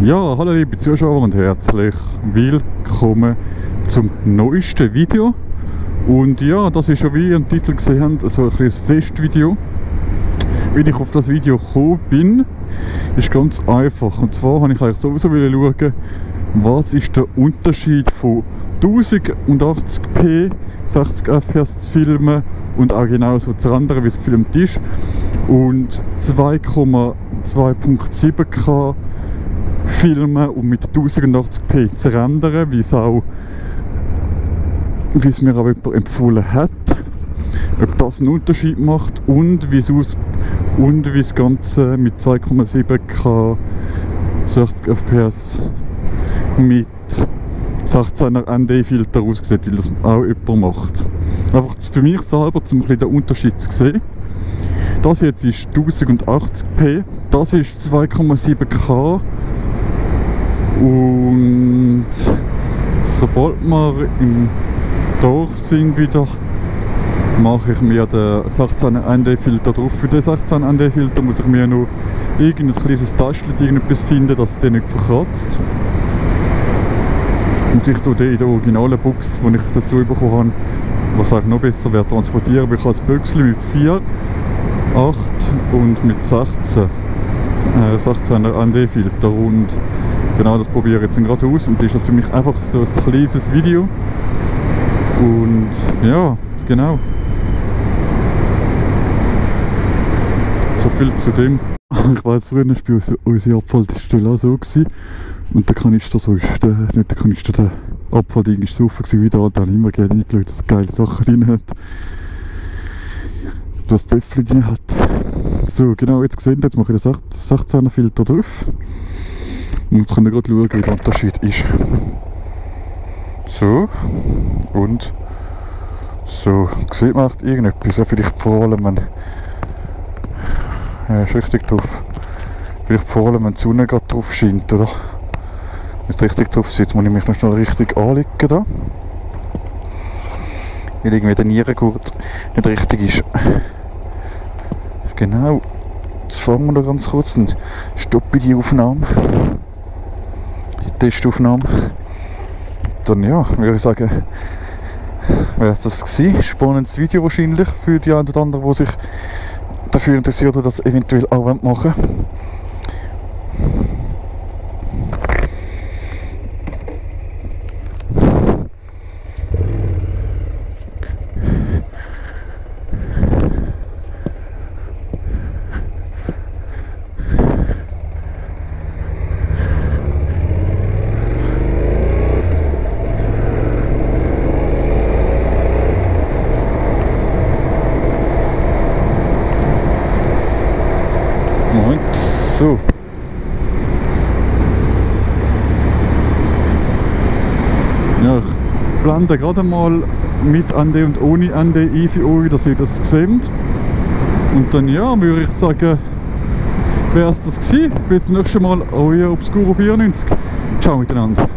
Ja, hallo liebe Zuschauer und herzlich willkommen zum neuesten Video. Und ja, das ist schon, wie ihr im Titel gesehen habt, so ein kleines Testvideo. Wie ich auf das Video gekommen bin, ist ganz einfach. Und zwar habe ich eigentlich sowieso schauen, was ist der Unterschied von 1080p 60 fps zu filmen und auch genauso zu rendern, wie es gefilmt ist, und 2,7K filmen und mit 1080p zu rendern, wie es mir auch jemand empfohlen hat, ob das einen Unterschied macht und wie das Ganze mit 2,7K 60 fps mit 16er ND-Filter aussieht, weil das auch jemand macht. Einfach für mich selber, um ein bisschen den Unterschied zu sehen. Das jetzt ist 1080p, das ist 2,7K und sobald wir im Dorf sind wieder, mache ich mir den 16er ND-Filter drauf. Für den 16er ND-Filter muss ich mir noch irgendein kleines Täschchen, irgendetwas finden, dass der nicht verkratzt. Und ich tue den in der originalen Box, die ich dazu bekommen habe, was auch noch besser wäre, transportieren. Aber ich habe ein Büchschen mit 4, 8 und mit 16er ND-Filter. Und genau das probiere ich jetzt gerade aus. Und das ist das für mich einfach so ein kleines Video. Und ja, genau. So viel zu dem. Ich weiss, früher war unsere Abfallstelle auch so gewesen. Und der Kanister so ist, nicht der Kanister, der Abfallding ist so offen wie da. Da habe ich immer gerne eingeschaut, dass es geile Sachen drin hat. Dass das Töffel drin hat. So, genau, jetzt gesehen, jetzt mache ich den 16er Filter drauf. Und jetzt können wir gerade schauen, wie der Unterschied ist. So. Und so. Sieht man echt irgendetwas? Ja, vielleicht vor allem, wenn... Ja, ist richtig drauf. Vielleicht vor allem, wenn die Sonne gerade drauf scheint, oder? Wenn es richtig drauf sitzt, muss ich mich noch schnell richtig anlegen da. Weil irgendwie der Nierengurt nicht richtig ist. Genau. Jetzt fangen wir noch ganz kurz und stoppe die Aufnahme. Die Testaufnahme. Dann ja, würde ich sagen, wäre es das gewesen. Spannendes Video wahrscheinlich für die einen oder anderen, die sich dafür interessiert oder das eventuell auch machen wollen. So. Ja, ich blende gerade mal mit ND und ohne ND ein für euch, dass ihr das seht. Und dann ja, würde ich sagen, wäre es das gewesen. Bis zum nächsten Mal, euer Obscuro 94. Ciao miteinander.